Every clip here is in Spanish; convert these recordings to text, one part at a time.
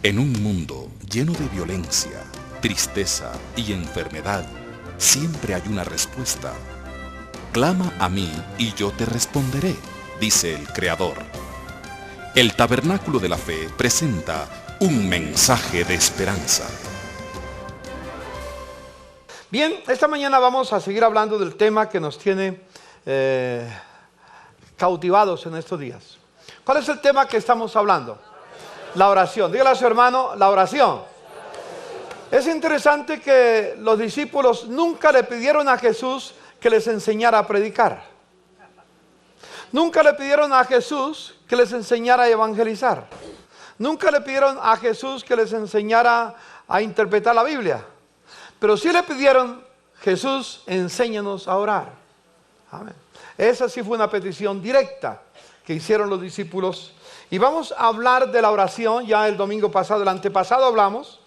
En un mundo lleno de violencia, tristeza y enfermedad, siempre hay una respuesta. Clama a mí y yo te responderé, dice el Creador. El Tabernáculo de la Fe presenta un mensaje de esperanza. Bien, esta mañana vamos a seguir hablando del tema que nos tiene cautivados en estos días. ¿Cuál es el tema que estamos hablando? La oración. Dígale a su hermano, la oración. Es interesante que los discípulos nunca le pidieron a Jesús que les enseñara a predicar. Nunca le pidieron a Jesús que les enseñara a evangelizar. Nunca le pidieron a Jesús que les enseñara a interpretar la Biblia. Pero sí le pidieron, Jesús, enséñanos a orar. Amén. Esa sí fue una petición directa que hicieron los discípulos. Y vamos a hablar de la oración. Ya el domingo pasado, el antepasado hablamos.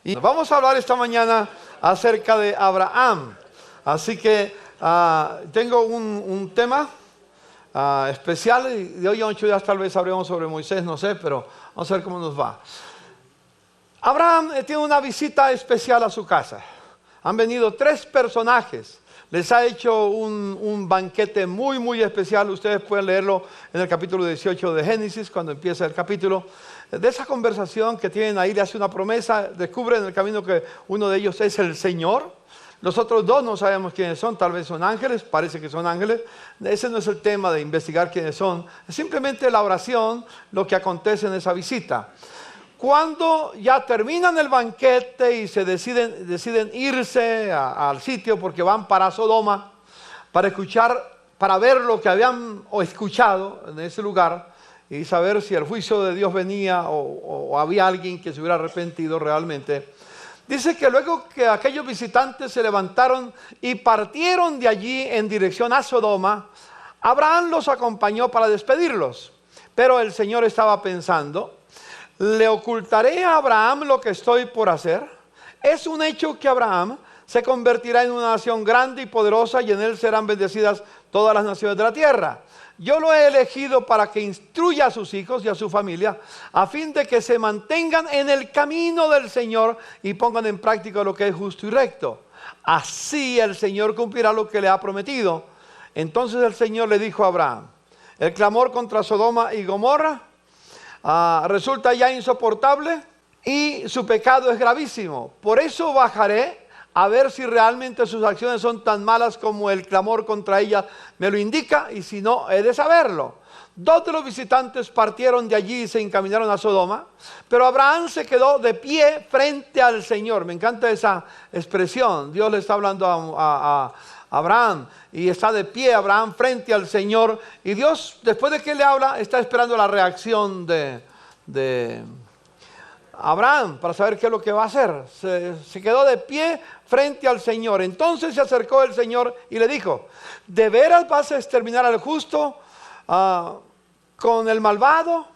Y vamos a hablar esta mañana acerca de Abraham. Así que tengo un tema especial. Y de hoy a 8 días tal vez hablemos sobre Moisés, no sé, pero vamos a ver cómo nos va. Abraham tiene una visita especial a su casa. Han venido 3 personajes. Les ha hecho un banquete muy especial. Ustedes pueden leerlo en el capítulo 18 de Génesis, cuando empieza el capítulo. De esa conversación que tienen ahí, le hace una promesa. Descubren en el camino que uno de ellos es el Señor. Los otros 2 no sabemos quiénes son, tal vez son ángeles, parece que son ángeles. Ese no es el tema de investigar quiénes son. Es simplemente la oración, lo que acontece en esa visita. Cuando ya terminan el banquete y se deciden irse al sitio porque van para Sodoma para ver lo que habían escuchado en ese lugar y saber si el juicio de Dios venía o había alguien que se hubiera arrepentido realmente. Dice que luego que aquellos visitantes se levantaron y partieron de allí en dirección a Sodoma, Abraham los acompañó para despedirlos. Pero el Señor estaba pensando: ¿le ocultaré a Abraham lo que estoy por hacer? Es un hecho que Abraham se convertirá en una nación grande y poderosa, y en él serán bendecidas todas las naciones de la tierra. Yo lo he elegido para que instruya a sus hijos y a su familia, a fin de que se mantengan en el camino del Señor y pongan en práctica lo que es justo y recto. Así el Señor cumplirá lo que le ha prometido. Entonces el Señor le dijo a Abraham: el clamor contra Sodoma y Gomorra resulta ya insoportable y su pecado es gravísimo. Por eso bajaré a ver si realmente sus acciones son tan malas como el clamor contra ella me lo indica, y si no, he de saberlo. 2 de los visitantes partieron de allí y se encaminaron a Sodoma, pero Abraham se quedó de pie frente al Señor. Me encanta esa expresión. Dios le está hablando a Abraham, y está de pie Abraham frente al Señor, y Dios, después de que le habla, está esperando la reacción de Abraham para saber qué es lo que va a hacer. Se quedó de pie frente al Señor. Entonces se acercó el Señor y le dijo: ¿de veras vas a exterminar al justo con el malvado?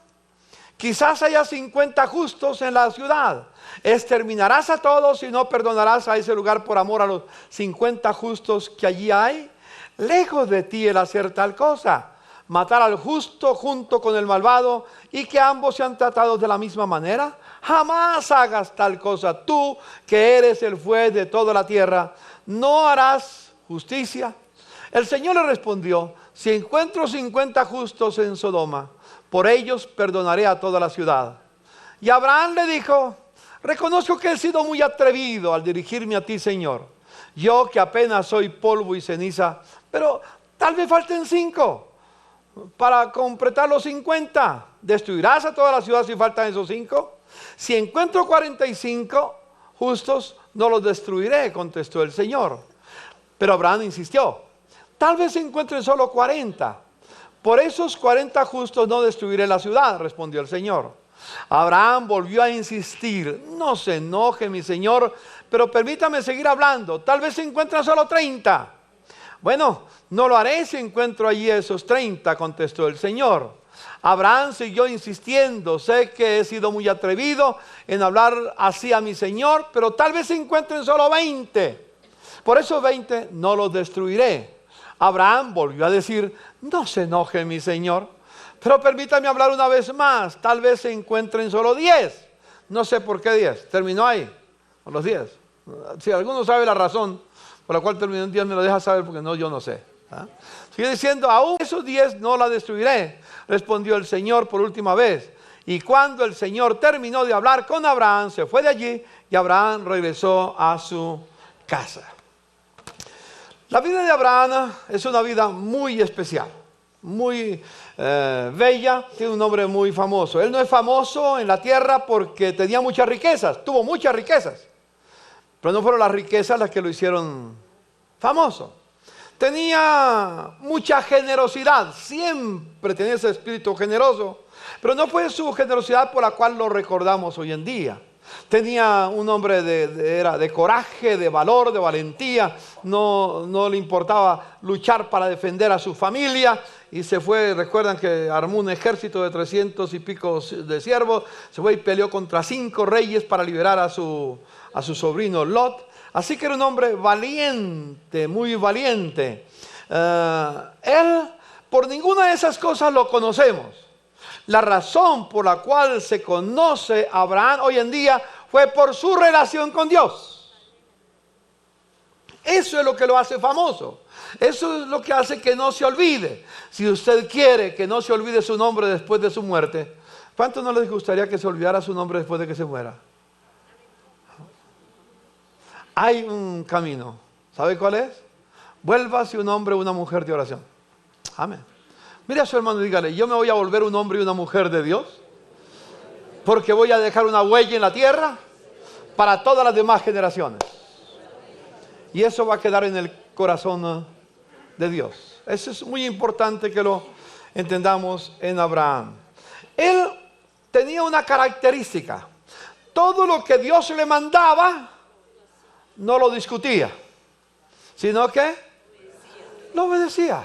Quizás haya 50 justos en la ciudad. ¿Exterminarás a todos y no perdonarás a ese lugar por amor a los 50 justos que allí hay? Lejos de ti el hacer tal cosa, matar al justo junto con el malvado, y que ambos sean tratados de la misma manera. Jamás hagas tal cosa. Tú, que eres el juez de toda la tierra, ¿no harás justicia? El Señor le respondió: si encuentro 50 justos en Sodoma, por ellos perdonaré a toda la ciudad. Y Abraham le dijo: reconozco que he sido muy atrevido al dirigirme a ti, Señor. Yo, que apenas soy polvo y ceniza, pero tal vez falten 5 para completar los 50. ¿Destruirás a toda la ciudad si faltan esos 5? Si encuentro 45 justos, no los destruiré, contestó el Señor. Pero Abraham insistió: tal vez encuentre solo 40. Por esos 40 justos no destruiré la ciudad, respondió el Señor. Abraham volvió a insistir: no se enoje, mi Señor, pero permítame seguir hablando. Tal vez se encuentran solo 30. Bueno, no lo haré si encuentro allí esos 30, contestó el Señor. Abraham siguió insistiendo: sé que he sido muy atrevido en hablar así a mi Señor, pero tal vez se encuentren solo 20. Por esos 20 no los destruiré. Abraham volvió a decir: no se enoje, mi Señor, pero permítame hablar una vez más. Tal vez se encuentren solo 10. No sé por qué 10. Terminó ahí, con los 10. Si alguno sabe la razón por la cual terminó en 10, me lo deja saber porque no, yo no sé. ¿Ah? Sigue diciendo, aún esos 10 no la destruiré, respondió el Señor por última vez. Y cuando el Señor terminó de hablar con Abraham, se fue de allí y Abraham regresó a su casa. La vida de Abraham es una vida muy especial, muy bella, tiene un nombre muy famoso. Él no es famoso en la tierra porque tenía muchas riquezas, tuvo muchas riquezas, pero no fueron las riquezas las que lo hicieron famoso. Tenía mucha generosidad, siempre tenía ese espíritu generoso, pero no fue su generosidad por la cual lo recordamos hoy en día. Tenía un hombre de coraje, de valor, de valentía, no le importaba luchar para defender a su familia y se fue, recuerdan que armó un ejército de 300 y pico de siervos, se fue y peleó contra 5 reyes para liberar a su sobrino Lot. Así que era un hombre valiente, muy valiente. Él, por ninguna de esas cosas lo conocemos. La razón por la cual se conoce a Abraham hoy en día fue por su relación con Dios. Eso es lo que lo hace famoso. Eso es lo que hace que no se olvide. Si usted quiere que no se olvide su nombre después de su muerte, ¿cuánto no les gustaría que se olvidara su nombre después de que se muera? Hay un camino. ¿Sabe cuál es? Vuélvase un hombre o una mujer de oración. Amén. Mire a su hermano y dígale, yo me voy a volver un hombre y una mujer de Dios, porque voy a dejar una huella en la tierra para todas las demás generaciones. Y eso va a quedar en el corazón de Dios. Eso es muy importante que lo entendamos en Abraham. Él tenía una característica. Todo lo que Dios le mandaba, no lo discutía, sino que lo obedecía.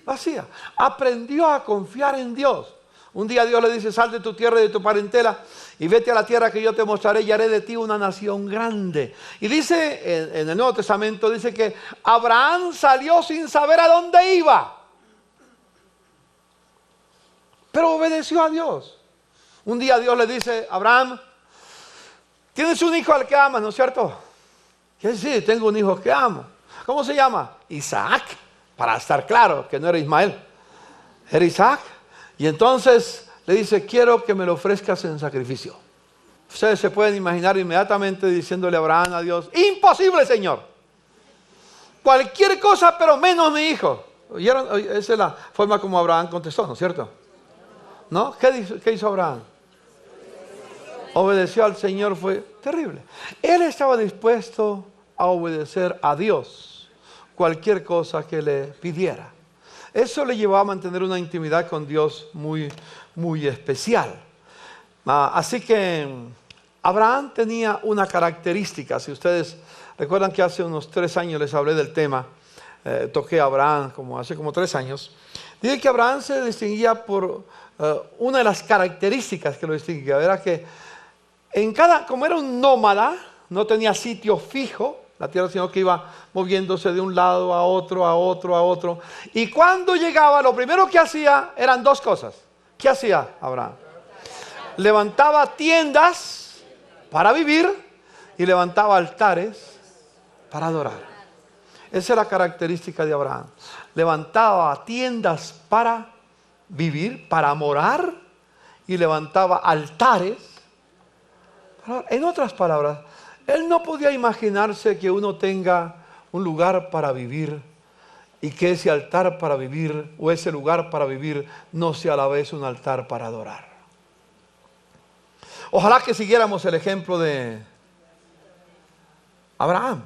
Hacía. Aprendió a confiar en Dios. Un día Dios le dice, sal de tu tierra y de tu parentela y vete a la tierra que yo te mostraré y haré de ti una nación grande. Y dice, en el Nuevo Testamento, dice que Abraham salió sin saber a dónde iba, pero obedeció a Dios. Un día Dios le dice, Abraham, tienes un hijo al que amas, ¿no es cierto? ¿Qué sí? Tengo un hijo que amo. ¿Cómo se llama? Isaac. Para estar claro que no era Ismael, era Isaac. Y entonces le dice, quiero que me lo ofrezcas en sacrificio. Ustedes se pueden imaginar inmediatamente diciéndole a Abraham, a Dios, imposible, Señor. Cualquier cosa, pero menos mi hijo. ¿Oyeron? Esa es la forma como Abraham contestó, ¿no es cierto? ¿No? ¿Qué hizo Abraham? Obedeció al Señor, fue terrible. Él estaba dispuesto a obedecer a Dios cualquier cosa que le pidiera. Eso le llevaba a mantener una intimidad con Dios muy, muy especial. Así que Abraham tenía una característica. Si ustedes recuerdan que hace unos 3 años les hablé del tema, toqué a Abraham hace como 3 años. Dije que Abraham se distinguía por una de las características que lo distinguía. Era que como era un nómada, no tenía sitio fijo la tierra, sino que iba moviéndose de un lado a otro, a otro, a otro. Y cuando llegaba, lo primero que hacía eran 2 cosas. ¿Qué hacía Abraham? Levantaba tiendas para vivir y levantaba altares para adorar. Esa es la característica de Abraham. Levantaba tiendas para vivir, para morar, y levantaba altares. En otras palabras, él no podía imaginarse que uno tenga un lugar para vivir y que ese altar para vivir o ese lugar para vivir no sea a la vez un altar para adorar. Ojalá que siguiéramos el ejemplo de Abraham.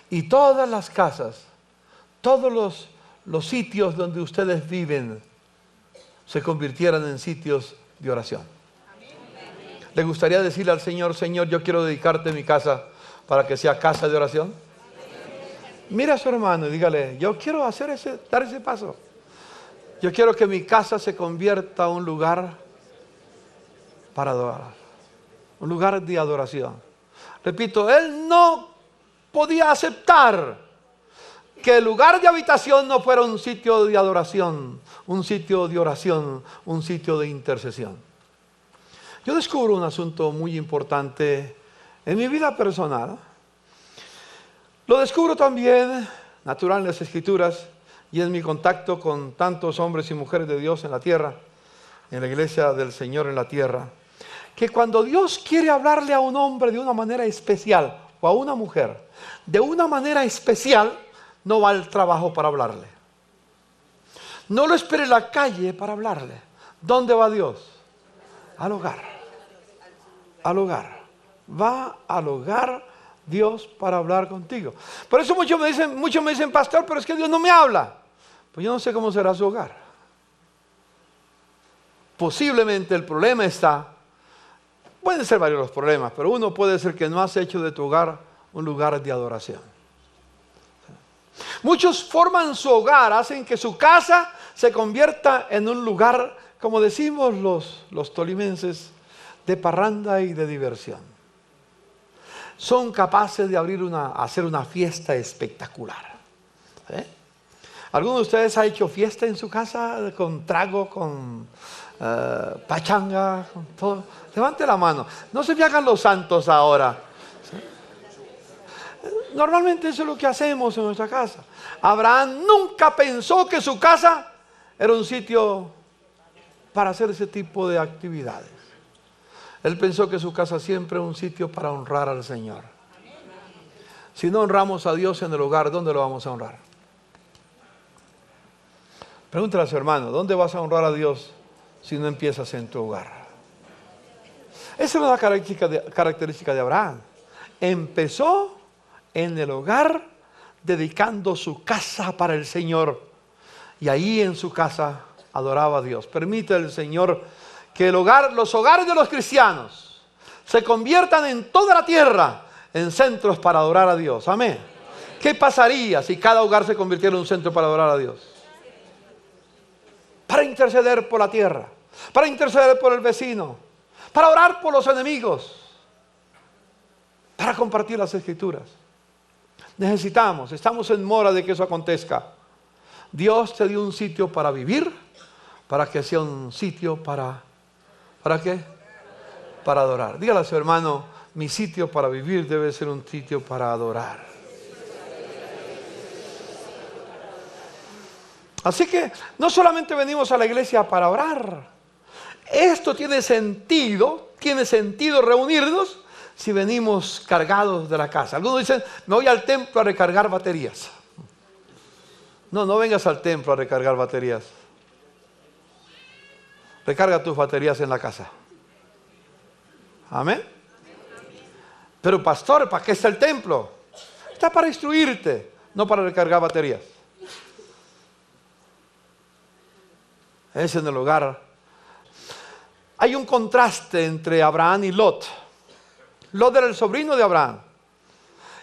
Y todas las casas, todos los sitios donde ustedes viven se convirtieran en sitios de oración. ¿Le gustaría decirle al Señor, Señor, yo quiero dedicarte mi casa para que sea casa de oración? Mira a su hermano y dígale, yo quiero dar ese paso. Yo quiero que mi casa se convierta en un lugar para adorar, un lugar de adoración. Repito, él no podía aceptar que el lugar de habitación no fuera un sitio de adoración, un sitio de oración, un sitio de intercesión. Yo descubro un asunto muy importante en mi vida personal. Lo descubro también, natural, en las Escrituras y en mi contacto con tantos hombres y mujeres de Dios en la tierra, en la iglesia del Señor en la tierra, que cuando Dios quiere hablarle a un hombre de una manera especial o a una mujer de una manera especial, no va al trabajo para hablarle. No lo espere en la calle para hablarle. ¿Dónde va Dios? Al hogar. Al hogar. Va al hogar Dios para hablar contigo. Por eso muchos me dicen, pastor, pero es que Dios no me habla. Pues yo no sé cómo será su hogar. Posiblemente el problema está, pueden ser varios los problemas, pero uno puede ser que no has hecho de tu hogar un lugar de adoración. Muchos forman su hogar, hacen que su casa se convierta en un lugar, como decimos los tolimenses, de parranda y de diversión. Son capaces de hacer una fiesta espectacular. ¿Alguno de ustedes ha hecho fiesta en su casa con trago, con pachanga, con todo? Levante la mano. No se me hagan los santos ahora. Normalmente eso es lo que hacemos en nuestra casa. Abraham nunca pensó que su casa era un sitio para hacer ese tipo de actividades. Él pensó que su casa siempre era un sitio para honrar al Señor. Si no honramos a Dios en el hogar, ¿dónde lo vamos a honrar? Pregúntale a su hermano, ¿dónde vas a honrar a Dios si no empiezas en tu hogar? Esa es una característica de Abraham. Empezó en el hogar dedicando su casa para el Señor. Y ahí en su casa adoraba a Dios. Permite el Señor que los hogares de los cristianos se conviertan en toda la tierra en centros para adorar a Dios. Amén. ¿Qué pasaría si cada hogar se convirtiera en un centro para adorar a Dios? Para interceder por la tierra, para interceder por el vecino, para orar por los enemigos, para compartir las Escrituras. Estamos en mora de que eso acontezca. Dios te dio un sitio para vivir, para que sea un sitio ¿para qué? Para adorar. Dígale a su hermano, mi sitio para vivir debe ser un sitio para adorar. Así que no solamente venimos a la iglesia para orar. Esto tiene sentido reunirnos si venimos cargados de la casa. Algunos dicen, me voy al templo a recargar baterías. No vengas al templo a recargar baterías. Recarga tus baterías en la casa. Amén. Pero pastor, ¿para qué está el templo? Está para instruirte, no para recargar baterías. Es en el hogar. Hay un contraste entre Abraham y Lot. Lot era el sobrino de Abraham.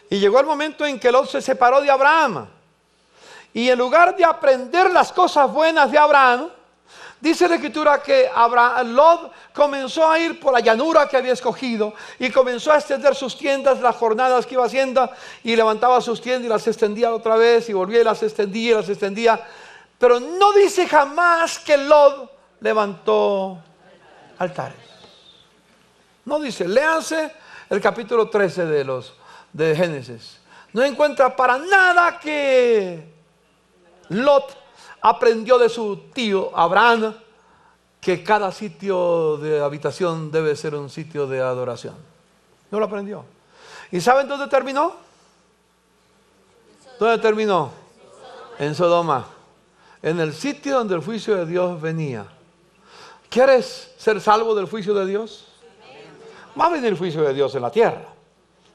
Y llegó el momento en que Lot se separó de Abraham. Y en lugar de aprender las cosas buenas de Abraham, dice la Escritura que Lot comenzó a ir por la llanura que había escogido y comenzó a extender sus tiendas, las jornadas que iba haciendo, y levantaba sus tiendas y las extendía otra vez y volvía y las extendía. Pero no dice jamás que Lot levantó altares. No dice, léanse el capítulo 13 de Génesis. No encuentra para nada que Lot aprendió de su tío Abraham que cada sitio de habitación debe ser un sitio de adoración. No lo aprendió. ¿Y saben dónde terminó? ¿Dónde terminó? En Sodoma. En el sitio donde el juicio de Dios venía. ¿Quieres ser salvo del juicio de Dios? Va a venir el juicio de Dios en la tierra.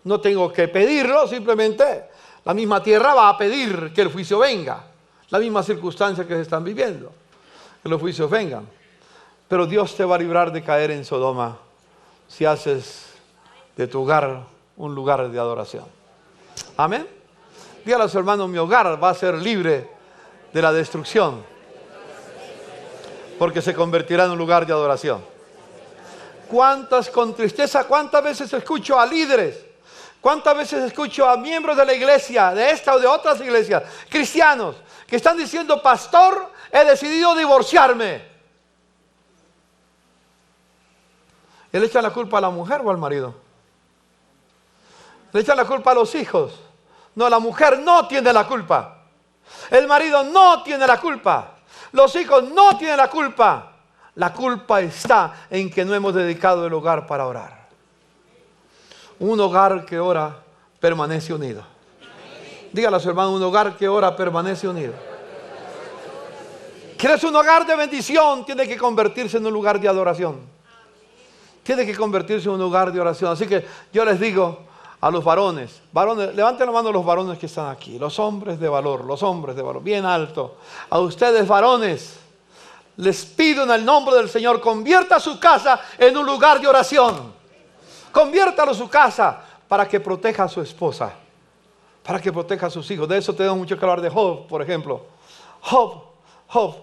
No tengo que pedirlo, simplemente la misma tierra va a pedir que el juicio venga. La misma circunstancia que se están viviendo, que los juicios vengan. Pero Dios te va a librar de caer en Sodoma si haces de tu hogar un lugar de adoración. Amén. Dígale a su hermano, mi hogar va a ser libre de la destrucción, porque se convertirá en un lugar de adoración. Con tristeza, cuántas veces escucho a líderes, cuántas veces escucho a miembros de la iglesia, de esta o de otras iglesias, cristianos, que están diciendo, pastor, he decidido divorciarme. ¿Le echan la culpa a la mujer o al marido? ¿Le echan la culpa a los hijos? No, la mujer no tiene la culpa. El marido no tiene la culpa. Los hijos no tienen la culpa. La culpa está en que no hemos dedicado el hogar para orar. Un hogar que ora permanece unido. Dígale a su hermano, un hogar que ora permanece unido. ¿Quieres un hogar de bendición? Tiene que convertirse en un lugar de adoración. Tiene que convertirse en un lugar de oración. Así que yo les digo a los varones, levanten la mano los varones que están aquí, los hombres de valor, bien alto. A ustedes varones, les pido en el nombre del Señor, convierta su casa en un lugar de oración. Conviértalo su casa para que proteja a su esposa, para que proteja a sus hijos. De eso tenemos mucho que hablar de Job, por ejemplo. Job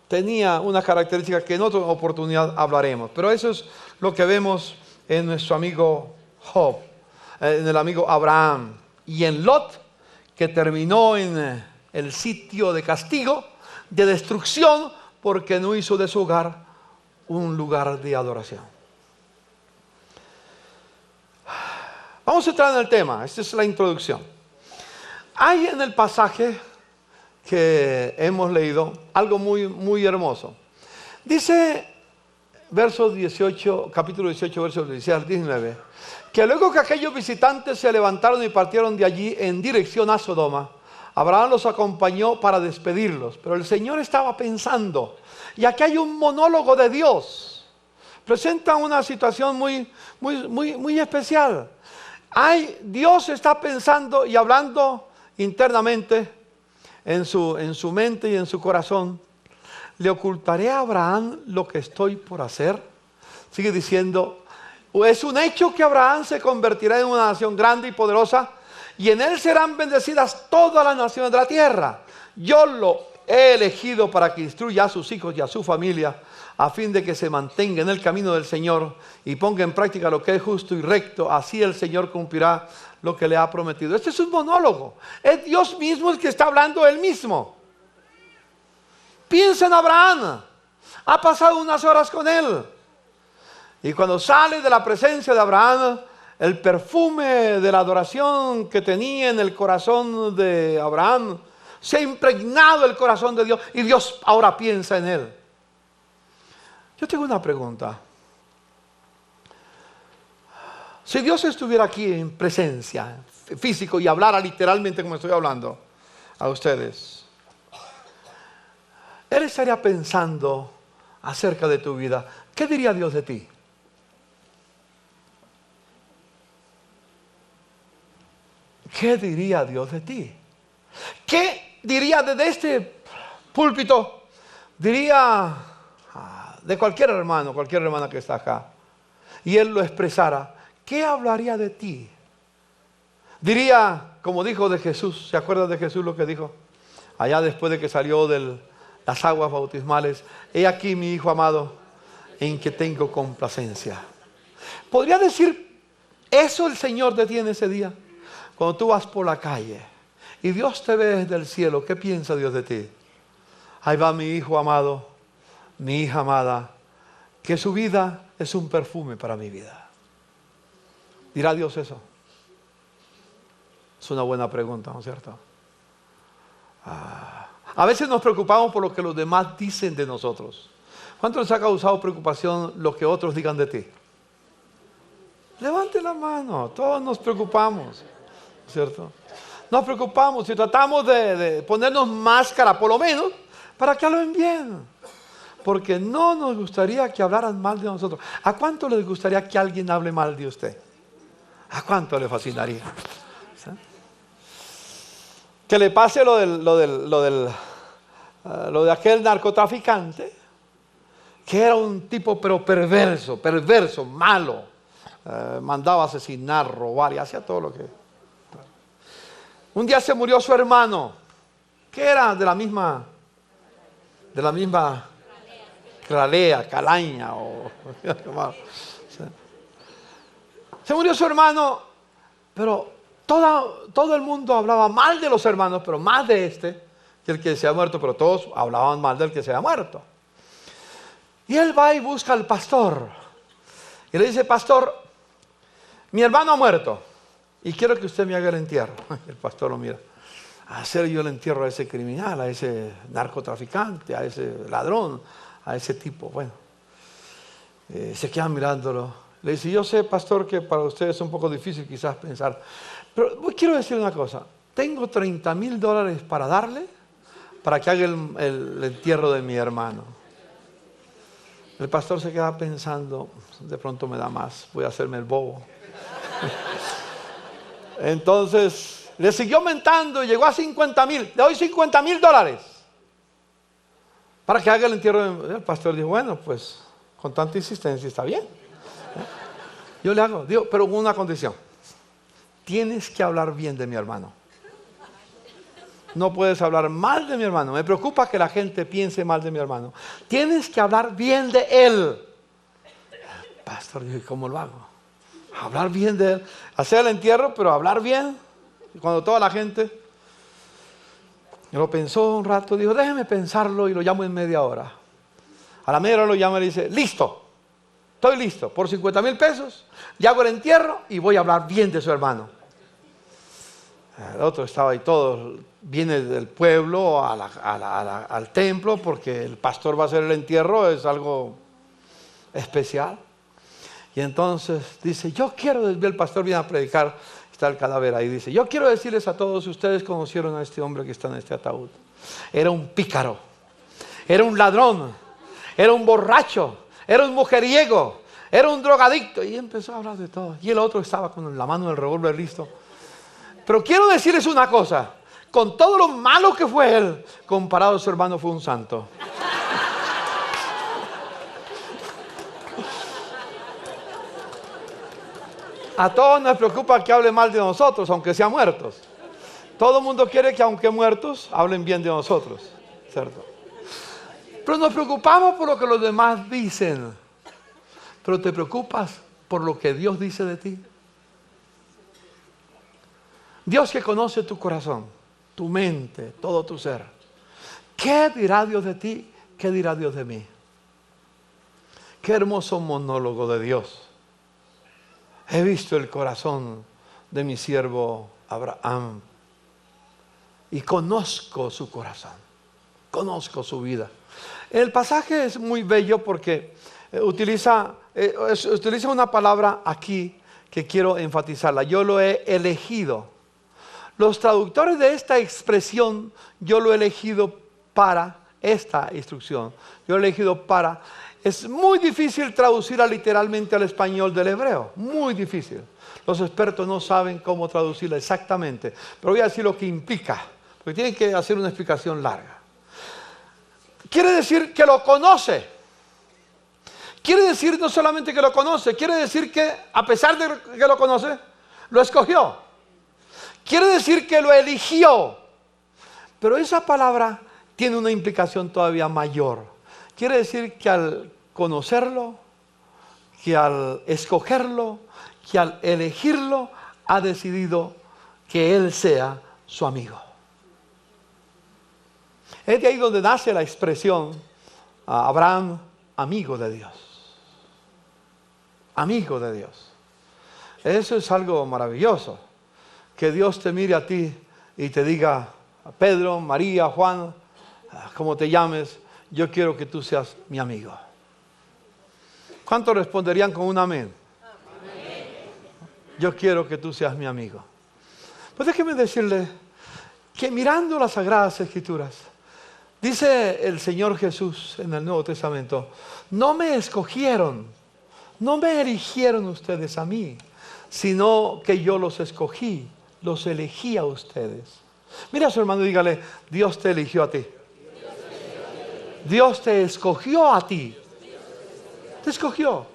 tenía una característica que en otra oportunidad hablaremos, pero eso es lo que vemos en nuestro amigo Job, en el amigo Abraham y en Lot, que terminó en el sitio de castigo, de destrucción, porque no hizo de su hogar un lugar de adoración. Vamos a entrar en el tema. Esta es la introducción. Hay en el pasaje que hemos leído algo muy hermoso. Dice capítulo 18, versos 16 al 19, que luego que aquellos visitantes se levantaron y partieron de allí en dirección a Sodoma, Abraham los acompañó para despedirlos, pero el Señor estaba pensando, y aquí hay un monólogo de Dios, presenta una situación muy especial. Dios está pensando y hablando internamente en su mente y en su corazón. ¿Le ocultaré a Abraham lo que estoy por hacer? Sigue diciendo, es un hecho que Abraham se convertirá en una nación grande y poderosa, y en él serán bendecidas todas las naciones de la tierra. Yo lo he elegido para que instruya a sus hijos y a su familia, a fin de que se mantenga en el camino del Señor y ponga en práctica lo que es justo y recto. Así el Señor cumplirá lo que le ha prometido. Este es un monólogo. Es Dios mismo el que está hablando él mismo. Piensa en Abraham. Ha pasado unas horas con él. Y cuando sale de la presencia de Abraham, el perfume de la adoración que tenía en el corazón de Abraham se ha impregnado el corazón de Dios, y Dios ahora piensa en él. Yo tengo una pregunta. Si Dios estuviera aquí en presencia, físico, y hablara literalmente como estoy hablando a ustedes, Él estaría pensando acerca de tu vida. ¿Qué diría Dios de ti? ¿Qué diría Dios de ti? ¿Qué diría desde este púlpito? Diría de cualquier hermano, cualquier hermana que está acá, y él lo expresara, ¿qué hablaría de ti? Diría, como dijo de Jesús, ¿se acuerdan de Jesús lo que dijo? Allá después de que salió de las aguas bautismales, he aquí mi Hijo amado, en que tengo complacencia. ¿Podría decir eso el Señor de ti en ese día? Cuando tú vas por la calle y Dios te ve desde el cielo, ¿qué piensa Dios de ti? Ahí va mi hijo amado, mi hija amada, que su vida es un perfume para mi vida. ¿Dirá Dios eso? Es una buena pregunta, ¿no es cierto? A veces nos preocupamos por lo que los demás dicen de nosotros. ¿Cuánto les ha causado preocupación lo que otros digan de ti? Levante la mano, todos nos preocupamos, ¿cierto? Nos preocupamos y tratamos de ponernos máscara, por lo menos, para que hablen bien. Porque no nos gustaría que hablaran mal de nosotros. ¿A cuánto les gustaría que alguien hable mal de usted? ¿A cuánto le fascinaría? ¿Sí? Que le pase lo de aquel narcotraficante, que era un tipo pero perverso, malo. Mandaba asesinar, robar y hacía todo lo que... Un día se murió su hermano, que era de la misma Cralea, Calaña se murió su hermano, pero todo el mundo hablaba mal de los hermanos, pero más de este que el que se ha muerto, pero todos hablaban mal del que se ha muerto. Y él va y busca al pastor Y le dice, pastor, mi hermano ha muerto y quiero que usted me haga el entierro. El pastor lo mira. Hacer yo el entierro a ese criminal, a ese narcotraficante, a ese ladrón, a ese tipo. Bueno, se queda mirándolo. Le dice, yo sé, pastor, que para usted es un poco difícil quizás pensar, pero quiero decir una cosa. Tengo $30,000 para darle para que haga el entierro de mi hermano. El pastor se queda pensando, de pronto me da más, voy a hacerme el bobo. Entonces le siguió aumentando y llegó a 50,000. Le doy $50,000 para que haga el entierro. El pastor dijo, bueno, pues con tanta insistencia está bien. Yo le hago, digo, pero con una condición. Tienes que hablar bien de mi hermano. No puedes hablar mal de mi hermano. Me preocupa que la gente piense mal de mi hermano. Tienes que hablar bien de él. El pastor dijo, ¿cómo lo hago? Hablar bien de él. Hacer el entierro, pero hablar bien. Y cuando toda la gente lo pensó un rato, dijo, déjeme pensarlo y lo llamo en media hora. A la media hora lo llama y le dice, listo, estoy listo. Por $50,000 le hago el entierro y voy a hablar bien de su hermano. El otro estaba ahí todo, viene del pueblo al templo porque el pastor va a hacer el entierro, es algo especial. Y entonces dice, yo quiero, el pastor viene a predicar, está el cadáver ahí, dice, yo quiero decirles a todos, ustedes conocieron a este hombre que está en este ataúd. Era un pícaro, era un ladrón, era un borracho, era un mujeriego, era un drogadicto. Y empezó a hablar de todo. Y el otro estaba con la mano del revólver listo. Pero quiero decirles una cosa, con todo lo malo que fue él, comparado a su hermano fue un santo. A todos nos preocupa que hable mal de nosotros, aunque sean muertos. Todo el mundo quiere que aunque muertos, hablen bien de nosotros, ¿cierto? Pero nos preocupamos por lo que los demás dicen. Pero te preocupas por lo que Dios dice de ti. Dios que conoce tu corazón, tu mente, todo tu ser. ¿Qué dirá Dios de ti? ¿Qué dirá Dios de mí? Qué hermoso monólogo de Dios. He visto el corazón de mi siervo Abraham y conozco su corazón, conozco su vida. El pasaje es muy bello porque utiliza una palabra aquí que quiero enfatizarla. Yo lo he elegido. Los traductores de esta expresión, yo lo he elegido para esta instrucción. Yo lo he elegido para... Es muy difícil traducirla literalmente al español del hebreo. Muy difícil. Los expertos no saben cómo traducirla exactamente. Pero voy a decir lo que implica. Porque tienen que hacer una explicación larga. Quiere decir que lo conoce. Quiere decir no solamente que lo conoce. Quiere decir que a pesar de que lo conoce, lo escogió. Quiere decir que lo eligió. Pero esa palabra tiene una implicación todavía mayor. Quiere decir que al conocerlo, que al escogerlo, que al elegirlo, ha decidido que Él sea su amigo. Es de ahí donde nace la expresión Abraham, amigo de Dios. Amigo de Dios. Eso es algo maravilloso. Que Dios te mire a ti y te diga, Pedro, María, Juan, como te llames, yo quiero que tú seas mi amigo. ¿Cuántos responderían con un amén? Amén. Yo quiero que tú seas mi amigo. Pues déjeme decirle que mirando las Sagradas Escrituras, dice el Señor Jesús en el Nuevo Testamento, no me escogieron, no me eligieron ustedes a mí, sino que yo los escogí, los elegí a ustedes. Mira a su hermano y dígale, Dios te eligió a ti. Dios te escogió a ti. Te escogió.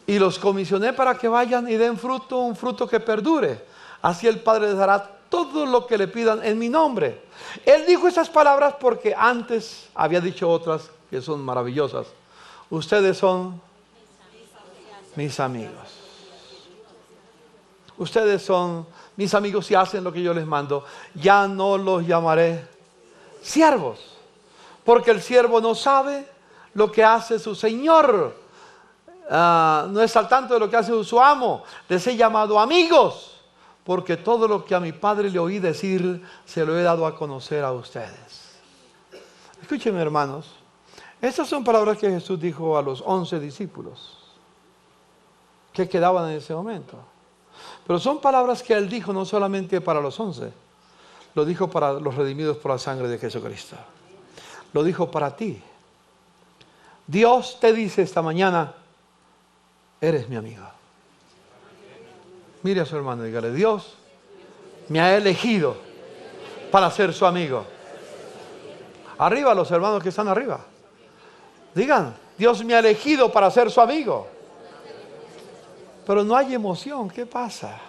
Y los comisioné para que vayan y den fruto, un fruto que perdure. Así el Padre les dará todo lo que le pidan en mi nombre. Él dijo esas palabras porque antes había dicho otras que son maravillosas. Ustedes son mis amigos. Ustedes son mis amigos y hacen lo que yo les mando. Ya no los llamaré siervos, porque el siervo no sabe lo que hace su Señor. no está al tanto de lo que hace su amo. Les he llamado amigos, porque todo lo que a mi Padre le oí decir, se lo he dado a conocer a ustedes. Escúchenme, hermanos. Estas son palabras que Jesús dijo a los 11 discípulos que quedaban en ese momento. Pero son palabras que Él dijo no solamente para los 11, lo dijo para los redimidos por la sangre de Jesucristo. Lo dijo para ti. Dios te dice esta mañana, eres mi amigo. Mire a su hermano y dígale, Dios me ha elegido para ser su amigo. Arriba, los hermanos que están arriba. Digan, Dios me ha elegido para ser su amigo. Pero no hay emoción. ¿Qué pasa?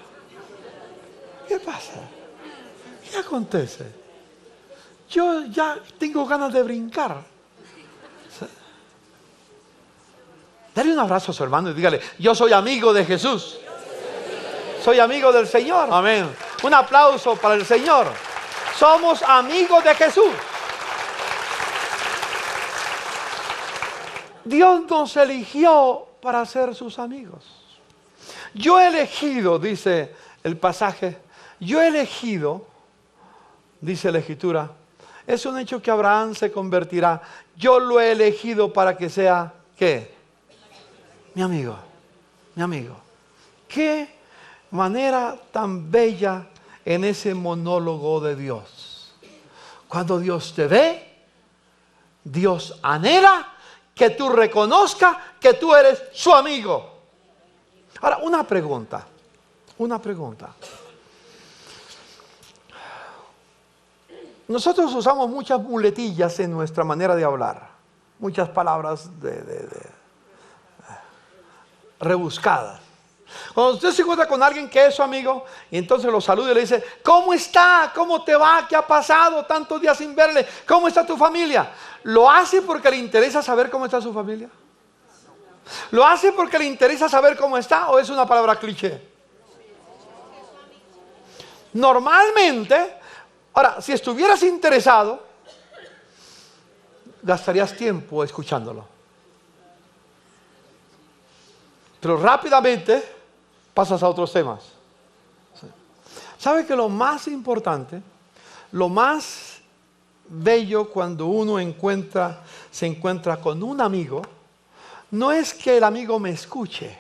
¿Qué pasa? ¿Qué acontece? Yo ya tengo ganas de brincar. Dale un abrazo a su hermano y dígale, yo soy amigo de Jesús. Soy amigo del Señor. Amén. Un aplauso para el Señor. Somos amigos de Jesús. Dios nos eligió para ser sus amigos. Yo he elegido, dice el pasaje, yo he elegido, dice la Escritura, es un hecho que Abraham se convertirá. Yo lo he elegido para que sea, ¿qué? Mi amigo, mi amigo. Qué manera tan bella en ese monólogo de Dios. Cuando Dios te ve, Dios anhela que tú reconozcas que tú eres su amigo. Ahora, una pregunta. Nosotros usamos muchas muletillas en nuestra manera de hablar. Muchas palabras rebuscadas. Cuando usted se encuentra con alguien que es su amigo y entonces lo saluda y le dice, ¿cómo está? ¿Cómo te va? ¿Qué ha pasado? Tantos días sin verle. ¿Cómo está tu familia? ¿Lo hace porque le interesa saber cómo está su familia? ¿Lo hace porque le interesa saber cómo está o es una palabra cliché? Normalmente, ahora, si estuvieras interesado, gastarías tiempo escuchándolo. Pero rápidamente pasas a otros temas. ¿Sabe que lo más importante, lo más bello cuando uno se encuentra con un amigo, no es que el amigo me escuche,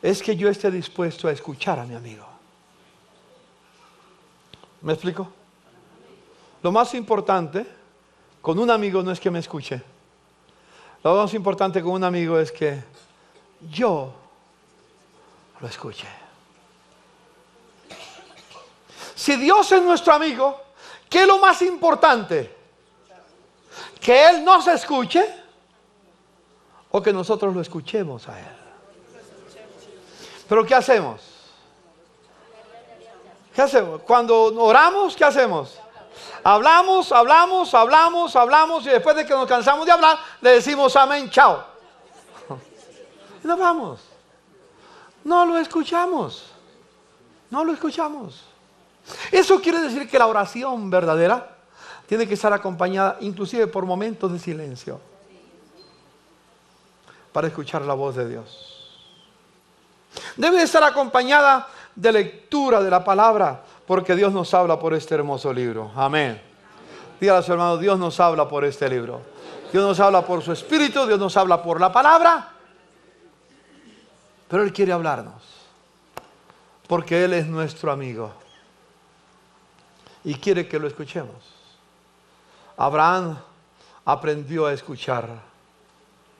es que yo esté dispuesto a escuchar a mi amigo? ¿Me explico? Lo más importante con un amigo no es que me escuche. Lo más importante con un amigo es que yo lo escuche. Si Dios es nuestro amigo, ¿qué es lo más importante? ¿Que Él nos escuche o que nosotros lo escuchemos a Él? ¿Pero qué hacemos? ¿Qué hacemos? Cuando oramos, ¿qué hacemos? Hablamos y después de que nos cansamos de hablar, le decimos amén, chao. Y nos vamos. No lo escuchamos. No lo escuchamos. Eso quiere decir que la oración verdadera tiene que estar acompañada inclusive por momentos de silencio para escuchar la voz de Dios. Debe estar acompañada de lectura de la palabra, porque Dios nos habla por este hermoso libro. Amén. Dígale a su hermano, Dios nos habla por este libro. Dios nos habla por su Espíritu, Dios nos habla por la palabra. Pero Él quiere hablarnos, porque Él es nuestro amigo y quiere que lo escuchemos. Abraham aprendió a escuchar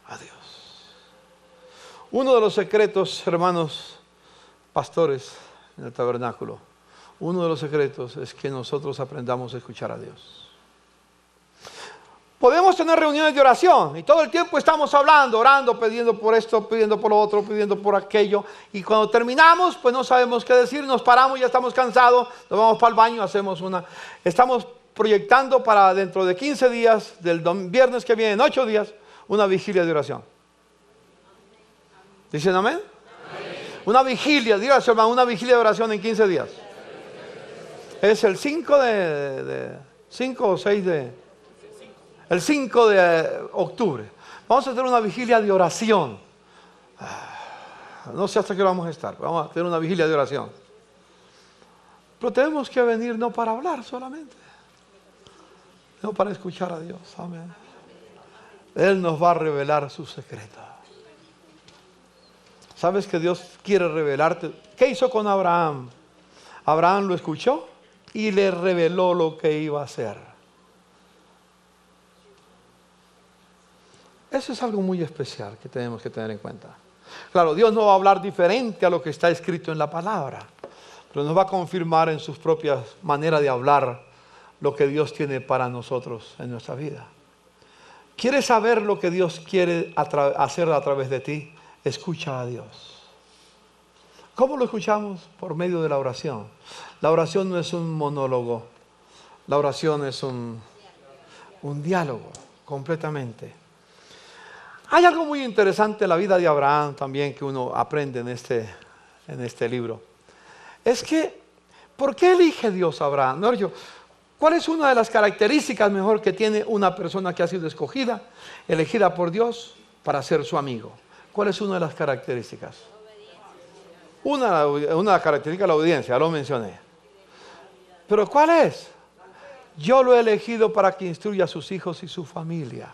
a Dios. Uno de los secretos, hermanos pastores en el tabernáculo, uno de los secretos es que nosotros aprendamos a escuchar a Dios. Podemos tener reuniones de oración y todo el tiempo estamos hablando, orando, pidiendo por esto, pidiendo por lo otro, pidiendo por aquello. Y cuando terminamos, pues no sabemos qué decir, nos paramos, ya estamos cansados, nos vamos para el baño, estamos proyectando para dentro de 15 días, del viernes que viene, en 8 días, una vigilia de oración. ¿Dicen amén? Una vigilia, dígale a su hermano, una vigilia de oración en 15 días. Es el 5 o 6 de... El 5 de octubre. Vamos a tener una vigilia de oración. No sé hasta qué vamos a estar. Vamos a tener una vigilia de oración. Pero tenemos que venir no para hablar solamente, no para escuchar a Dios. Amén. Él nos va a revelar sus secretos. ¿Sabes que Dios quiere revelarte? ¿Qué hizo con Abraham? Abraham lo escuchó y le reveló lo que iba a hacer. Eso es algo muy especial que tenemos que tener en cuenta. Claro, Dios no va a hablar diferente a lo que está escrito en la palabra, pero nos va a confirmar en sus propias maneras de hablar lo que Dios tiene para nosotros en nuestra vida. ¿Quieres saber lo que Dios quiere hacer a través de ti? Escucha a Dios. ¿Cómo lo escuchamos? Por medio de la oración. La oración no es un monólogo. La oración es un diálogo, completamente. Hay algo muy interesante en la vida de Abraham también que uno aprende en este libro. Es que, ¿por qué elige Dios a Abraham? No, ¿cuál es una de las características mejor que tiene una persona que ha sido escogida, elegida por Dios para ser su amigo? ¿Cuál es una de las características? Una característica es la obediencia, ya lo mencioné. ¿Pero cuál es? Yo lo he elegido para que instruya a sus hijos y su familia.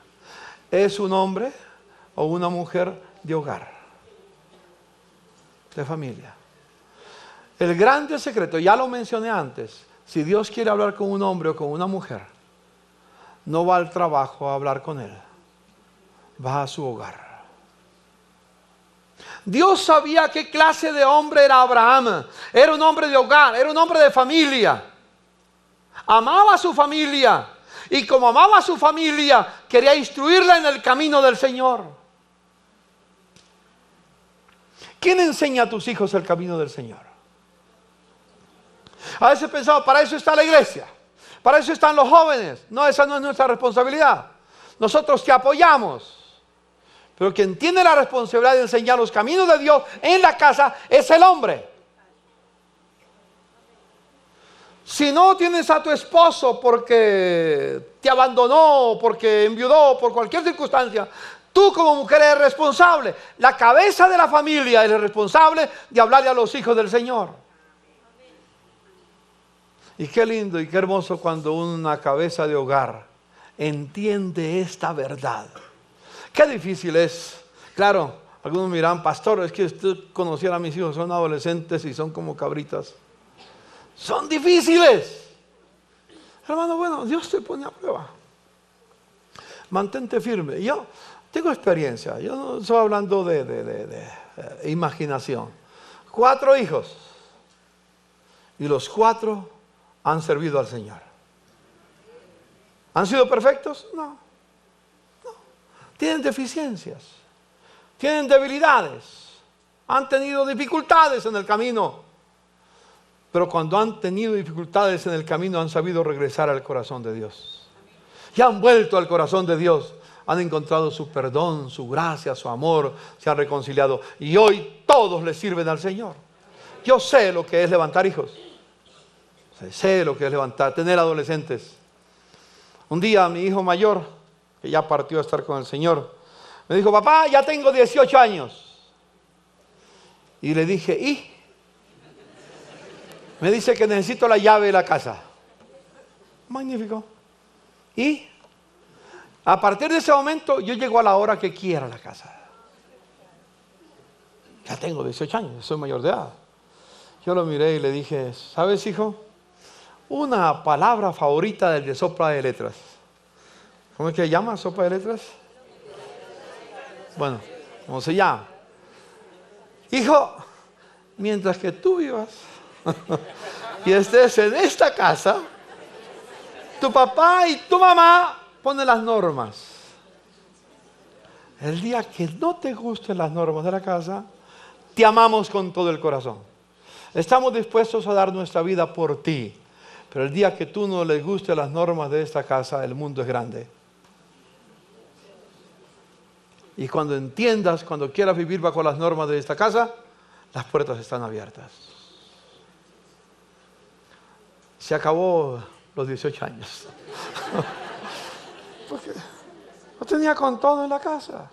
Es un hombre o una mujer de hogar, de familia. El grande secreto, ya lo mencioné antes, si Dios quiere hablar con un hombre o con una mujer, no va al trabajo a hablar con él, va a su hogar. Dios sabía qué clase de hombre era Abraham. Era un hombre de hogar, era un hombre de familia. Amaba a su familia. Y como amaba a su familia, quería instruirla en el camino del Señor. ¿Quién enseña a tus hijos el camino del Señor? A veces pensamos, para eso está la iglesia, para eso están los jóvenes. No, esa no es nuestra responsabilidad. Nosotros te apoyamos. Pero quien tiene la responsabilidad de enseñar los caminos de Dios en la casa es el hombre. Si no tienes a tu esposo porque te abandonó, porque enviudó, por cualquier circunstancia, tú como mujer eres responsable. La cabeza de la familia es responsable de hablarle a los hijos del Señor. Y qué lindo y qué hermoso cuando una cabeza de hogar entiende esta verdad. Qué difícil es. Claro, algunos miran, pastor, es que usted conociera a mis hijos, son adolescentes y son como cabritas. Son difíciles. Hermano, bueno, Dios te pone a prueba. Mantente firme. Yo tengo experiencia, yo no estoy hablando de imaginación. 4 hijos. Y los 4 han servido al Señor. ¿Han sido perfectos? No. Tienen deficiencias, tienen debilidades, han tenido dificultades en el camino. Pero cuando han tenido dificultades en el camino han sabido regresar al corazón de Dios. Y han vuelto al corazón de Dios. Han encontrado su perdón, su gracia, su amor, se han reconciliado. Y hoy todos le sirven al Señor. Yo sé lo que es levantar hijos. Sé lo que es levantar, tener adolescentes. Un día mi hijo mayor, que ya partió a estar con el Señor, me dijo, papá, ya tengo 18 años. Y le dije, ¿y? Me dice que necesito la llave de la casa. Magnífico. Y a partir de ese momento yo llego a la hora que quiera a la casa. Ya tengo 18 años, soy mayor de edad. Yo lo miré y le dije, ¿sabes, hijo? Una palabra favorita del de sopa de letras. ¿Cómo es que se llama? ¿Sopa de letras? Bueno, ¿cómo se llama? Hijo, mientras que tú vivas y estés en esta casa, tu papá y tu mamá ponen las normas. El día que no te gusten las normas de la casa, te amamos con todo el corazón. Estamos dispuestos a dar nuestra vida por ti. Pero el día que tú no les guste las normas de esta casa, el mundo es grande. Y cuando entiendas, cuando quieras vivir bajo las normas de esta casa, las puertas están abiertas. Se acabó los 18 años. Porque tenía con todo en la casa.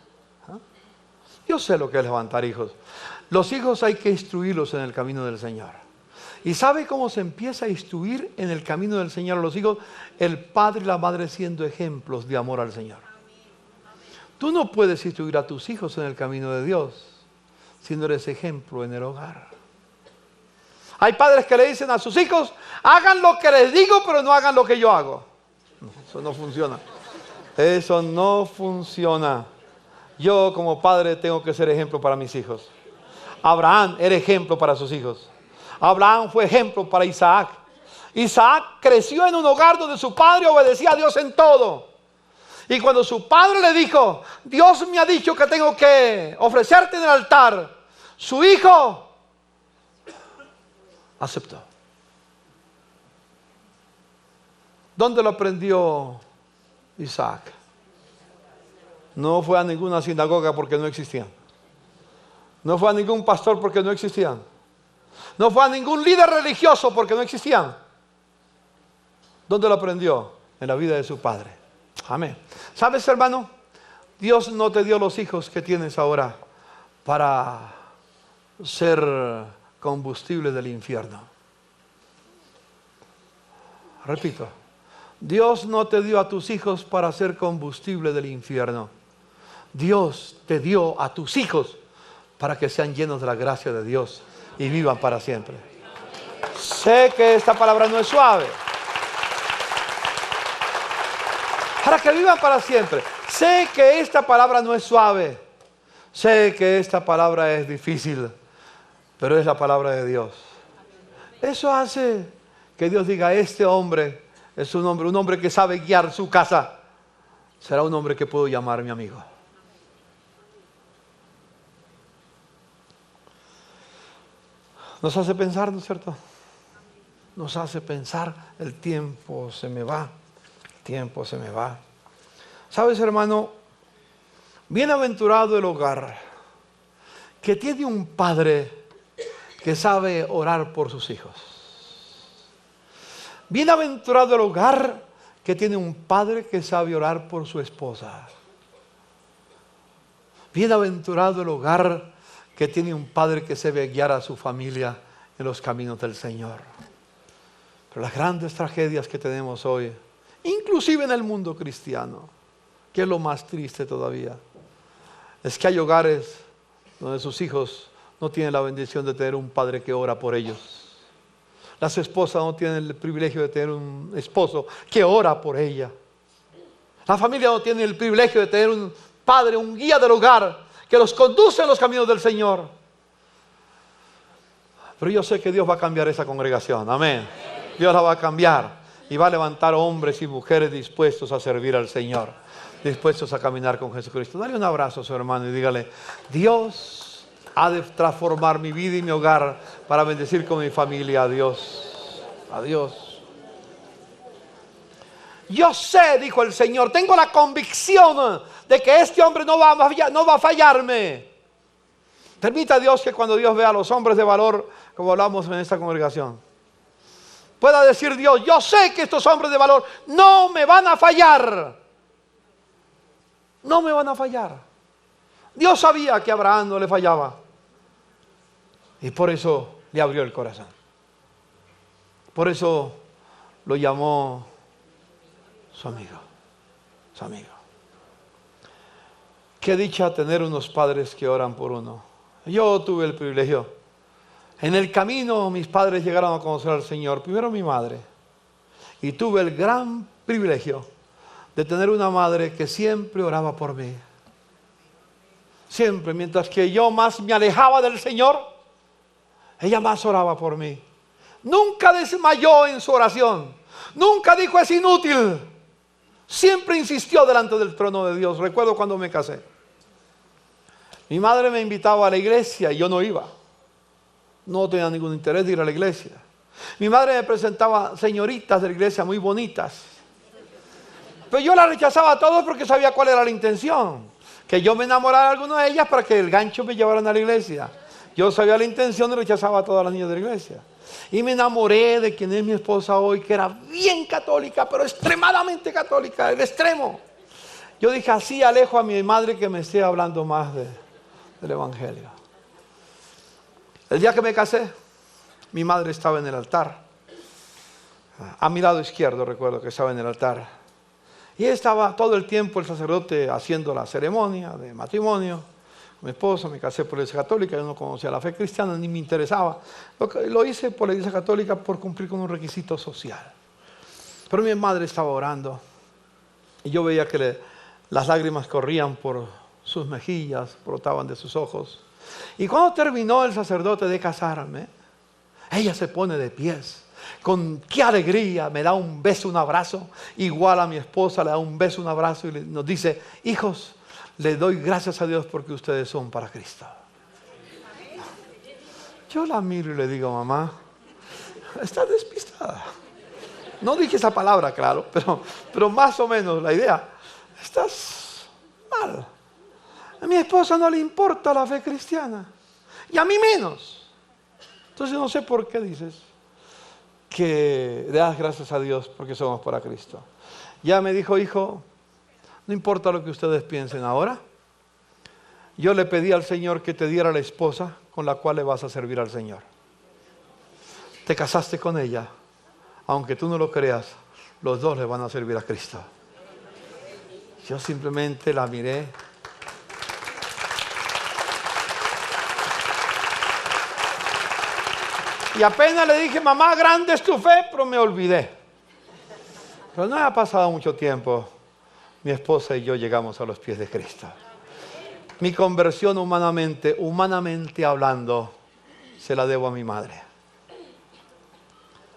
Yo sé lo que es levantar hijos. Los hijos hay que instruirlos en el camino del Señor. ¿Y sabe cómo se empieza a instruir en el camino del Señor a los hijos? El padre y la madre siendo ejemplos de amor al Señor. Tú no puedes instruir a tus hijos en el camino de Dios si no eres ejemplo en el hogar. Hay padres que le dicen a sus hijos, hagan lo que les digo, pero no hagan lo que yo hago. No, eso no funciona. Eso no funciona. Yo como padre tengo que ser ejemplo para mis hijos. Abraham era ejemplo para sus hijos. Abraham fue ejemplo para Isaac. Isaac creció en un hogar donde su padre obedecía a Dios en todo. Y cuando su padre le dijo, Dios me ha dicho que tengo que ofrecerte en el altar, su hijo aceptó. ¿Dónde lo aprendió Isaac? No fue a ninguna sinagoga porque no existían. No fue a ningún pastor porque no existían. No fue a ningún líder religioso porque no existían. ¿Dónde lo aprendió? En la vida de su padre. Amén. ¿Sabes, hermano? Dios no te dio los hijos que tienes ahora para ser combustible del infierno. Repito, Dios no te dio a tus hijos para ser combustible del infierno. Dios te dio a tus hijos para que sean llenos de la gracia de Dios y vivan para siempre. Sé que esta palabra no es suave. Para que vivan para siempre. Sé que esta palabra no es suave. Sé que esta palabra es difícil, pero es la palabra de Dios. Eso hace que Dios diga, este hombre es un hombre que sabe guiar su casa. Será un hombre que puedo llamar mi amigo. Nos hace pensar, ¿no es cierto? Nos hace pensar, el tiempo se me va, el tiempo se me va. ¿Sabes, hermano? Bienaventurado el hogar que tiene un padre que sabe orar por sus hijos. Bienaventurado el hogar que tiene un padre que sabe orar por su esposa. Bienaventurado el hogar que tiene un padre que sabe guiar a su familia en los caminos del Señor. Pero las grandes tragedias que tenemos hoy, inclusive en el mundo cristiano, que es lo más triste todavía, es que hay hogares donde sus hijos no tienen la bendición de tener un padre que ora por ellos. Las esposas no tienen el privilegio de tener un esposo que ora por ella. La familia no tiene el privilegio de tener un padre, un guía del hogar que los conduce en los caminos del Señor. Pero yo sé que Dios va a cambiar esa congregación. Amén. Dios la va a cambiar y va a levantar hombres y mujeres dispuestos a servir al Señor, dispuestos a caminar con Jesucristo. Dale un abrazo a su hermano y dígale, Dios ha de transformar mi vida y mi hogar para bendecir con mi familia a Dios. A Dios. Yo sé, dijo el Señor, tengo la convicción de que este hombre no va a fallarme. Permita a Dios que cuando Dios vea a los hombres de valor, como hablamos en esta congregación, pueda decir Dios, yo sé que estos hombres de valor no me van a fallar. No me van a fallar. Dios sabía que a Abraham no le fallaba. Y por eso le abrió el corazón. Por eso lo llamó su amigo. Su amigo. Qué dicha tener unos padres que oran por uno. Yo tuve el privilegio. En el camino mis padres llegaron a conocer al Señor. Primero mi madre. Y tuve el gran privilegio de tener una madre que siempre oraba por mí. Siempre, mientras que yo más me alejaba del Señor, ella más oraba por mí. Nunca desmayó en su oración. Nunca dijo es inútil. Siempre insistió delante del trono de Dios. Recuerdo cuando me casé. Mi madre me invitaba a la iglesia y yo no iba. No tenía ningún interés de ir a la iglesia. Mi madre me presentaba señoritas de la iglesia muy bonitas. Pero yo las rechazaba a todos porque sabía cuál era la intención. Que yo me enamorara de alguna de ellas para que el gancho me llevaran a la iglesia. Yo sabía la intención y rechazaba a todas las niñas de la iglesia. Y me enamoré de quien es mi esposa hoy, que era bien católica, pero extremadamente católica, el extremo. Yo dije, así alejo a mi madre que me esté hablando más del Evangelio. El día que me casé, mi madre estaba en el altar. A mi lado izquierdo recuerdo que estaba en el altar. Y estaba todo el tiempo el sacerdote haciendo la ceremonia de matrimonio. Mi esposa, me casé por la Iglesia Católica, yo no conocía la fe cristiana, ni me interesaba. Lo hice por la Iglesia Católica por cumplir con un requisito social. Pero mi madre estaba orando y yo veía que las lágrimas corrían por sus mejillas, brotaban de sus ojos. Y cuando terminó el sacerdote de casarme, ella se pone de pies. Con qué alegría me da un beso, un abrazo. Igual a mi esposa le da un beso, un abrazo y nos dice, hijos, le doy gracias a Dios porque ustedes son para Cristo. Yo la miro y le digo, mamá, estás despistada. No dije esa palabra, claro, pero más o menos la idea. Estás mal. A mi esposa no le importa la fe cristiana. Y a mí menos. Entonces no sé por qué dices que le das gracias a Dios porque somos para Cristo. Ya me dijo, hijo, no importa lo que ustedes piensen ahora. Yo le pedí al Señor que te diera la esposa con la cual le vas a servir al Señor. Te casaste con ella. Aunque tú no lo creas, los dos le van a servir a Cristo. Yo simplemente la miré. Y apenas le dije, mamá, grande es tu fe, pero me olvidé. Pero no ha pasado mucho tiempo. Mi esposa y yo llegamos a los pies de Cristo. Mi conversión humanamente hablando, se la debo a mi madre.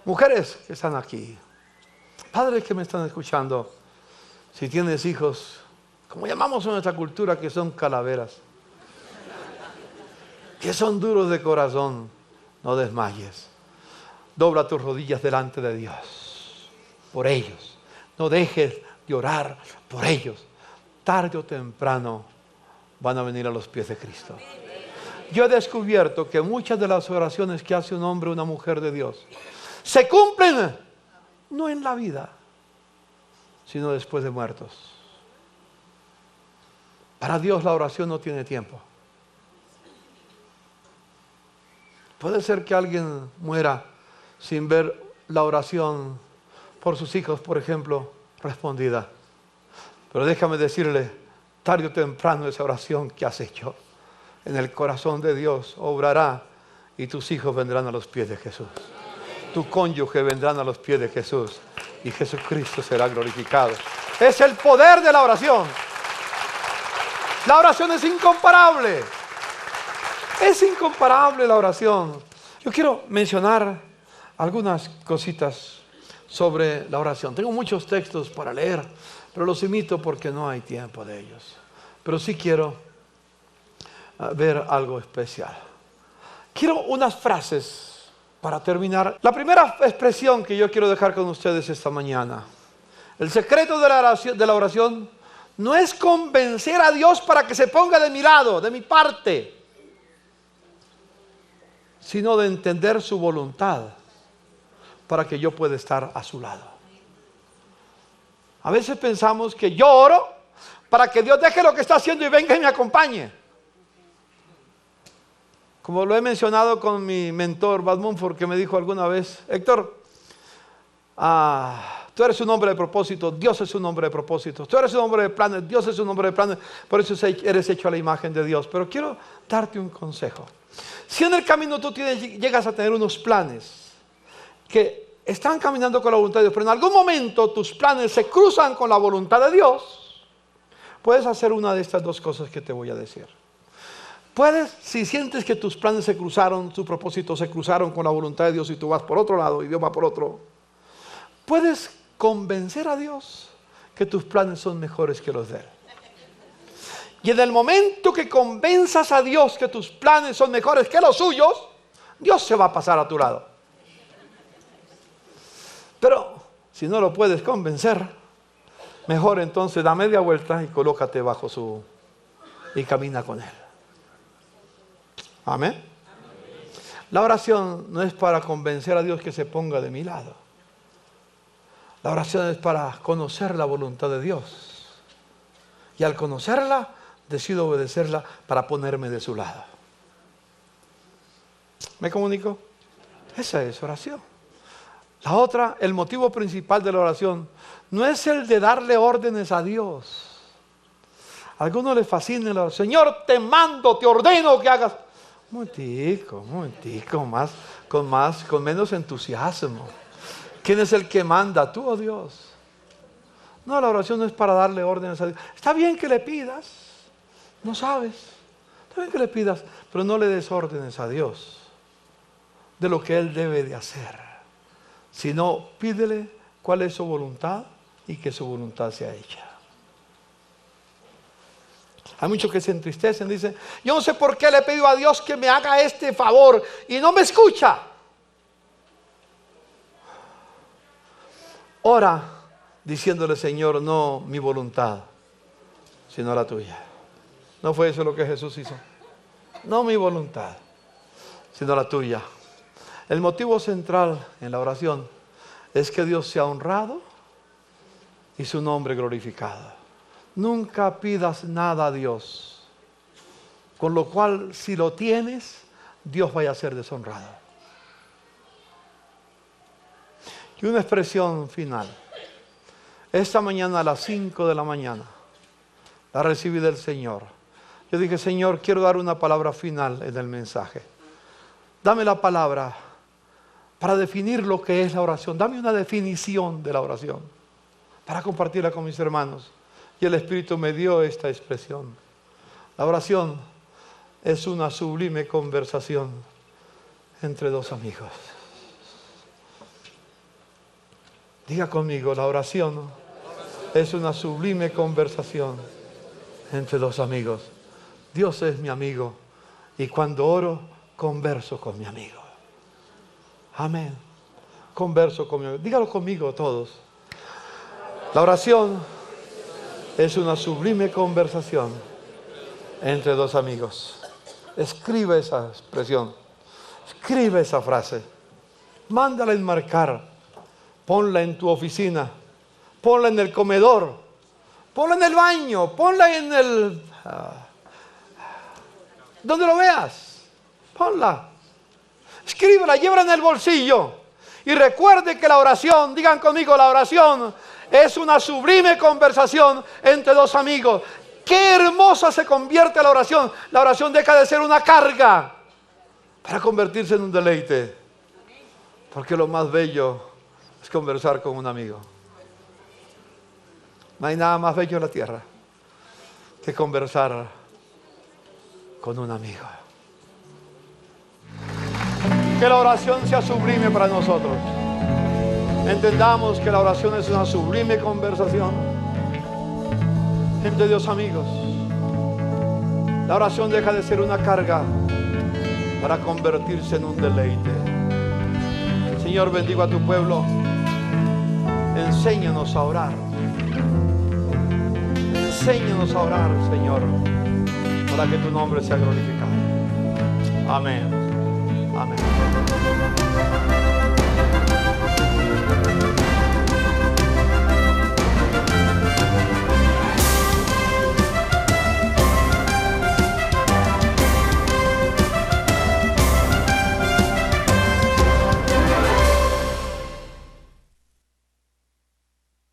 Mujeres que están aquí, padres que me están escuchando, si tienes hijos, como llamamos en nuestra cultura, que son calaveras, que son duros de corazón, no desmayes. Dobla tus rodillas delante de Dios, por ellos. No dejes de orar por ellos. Tarde o temprano van a venir a los pies de Cristo. Yo he descubierto que muchas de las oraciones que hace un hombre o una mujer de Dios se cumplen no en la vida, sino después de muertos. Para Dios la oración no tiene tiempo. Puede ser que alguien muera sin ver la oración por sus hijos, por ejemplo, respondida. Pero déjame decirle, tarde o temprano esa oración que has hecho en el corazón de Dios obrará y tus hijos vendrán a los pies de Jesús. Tu cónyuge vendrán a los pies de Jesús y Jesucristo será glorificado. Es el poder de la oración. La oración es incomparable. Es incomparable la oración. Yo quiero mencionar algunas cositas sobre la oración. Tengo muchos textos para leer, pero los imito porque no hay tiempo de ellos. Pero sí quiero ver algo especial. Quiero unas frases para terminar. La primera expresión que yo quiero dejar con ustedes esta mañana. El secreto de la oración no es convencer a Dios para que se ponga de mi lado, de mi parte, sino de entender su voluntad para que yo pueda estar a su lado. A veces pensamos que yo oro para que Dios deje lo que está haciendo y venga y me acompañe. Como lo he mencionado con mi mentor, Bad Mumford, que me dijo alguna vez, Héctor, tú eres un hombre de propósito, Dios es un hombre de propósito. Tú eres un hombre de planes, Dios es un hombre de planes. Por eso eres hecho a la imagen de Dios. Pero quiero darte un consejo. Si en el camino tú llegas a tener unos planes que están caminando con la voluntad de Dios, pero en algún momento tus planes se cruzan con la voluntad de Dios, puedes hacer una de estas dos cosas que te voy a decir. Puedes, si sientes que tus planes se cruzaron, tus propósitos se cruzaron con la voluntad de Dios y tú vas por otro lado y Dios va por otro, puedes convencer a Dios que tus planes son mejores que los de Él. Y en el momento que convenzas a Dios que tus planes son mejores que los suyos, Dios se va a pasar a tu lado. Pero si no lo puedes convencer, mejor entonces da media vuelta y colócate bajo y camina con Él. Amén. La oración no es para convencer a Dios que se ponga de mi lado. La oración es para conocer la voluntad de Dios Y al conocerla, decido obedecerla para ponerme de su lado. ¿Me comunico? Esa es oración. La otra, el motivo principal de la oración, no es el de darle órdenes a Dios. A algunos les fascina la oración. Señor, te mando, te ordeno que hagas. Un momentico, con menos entusiasmo. ¿Quién es el que manda? ¿Tú o Dios? No, la oración no es para darle órdenes a Dios. Está bien que le pidas, no sabes. Está bien que le pidas, pero no le des órdenes a Dios de lo que Él debe de hacer. Sino pídele cuál es su voluntad y que su voluntad sea hecha. Hay muchos que se entristecen, dicen, yo no sé por qué le pido a Dios que me haga este favor y no me escucha. Ora diciéndole, Señor, no mi voluntad, sino la tuya. ¿No fue eso lo que Jesús hizo? No mi voluntad, sino la tuya. El motivo central en la oración es que Dios sea honrado y su nombre glorificado. Nunca pidas nada a Dios, con lo cual si lo tienes, Dios vaya a ser deshonrado. Y una expresión final. Esta mañana a las 5 de la mañana la recibí del Señor. Yo dije, Señor, quiero dar una palabra final en el mensaje. Dame la palabra para definir lo que es la oración. Dame una definición de la oración para compartirla con mis hermanos. Y el Espíritu me dio esta expresión. La oración es una sublime conversación entre dos amigos. Diga conmigo, la oración es una sublime conversación entre dos amigos. Dios es mi amigo y cuando oro, converso con mi amigo. Amén. Converso con mi amigo. Dígalo conmigo todos. La oración es una sublime conversación entre dos amigos. Escribe esa expresión. Escribe esa frase. Mándala enmarcar. Ponla en tu oficina. Ponla en el comedor. Ponla en el baño. Ponla en el... donde lo veas. Ponla. Escríbela, llévala en el bolsillo. Y recuerde que la oración, digan conmigo, la oración es una sublime conversación entre dos amigos. Qué hermosa se convierte la oración. La oración deja de ser una carga para convertirse en un deleite. Porque lo más bello es conversar con un amigo. No hay nada más bello en la tierra que conversar con un amigo. Que la oración sea sublime para nosotros. Entendamos que la oración es una sublime conversación entre dos amigos. La oración deja de ser una carga para convertirse en un deleite. Señor, bendigo a tu pueblo. Enséñanos a orar. Enséñanos a orar, Señor, para que tu nombre sea glorificado. Amén. Amén.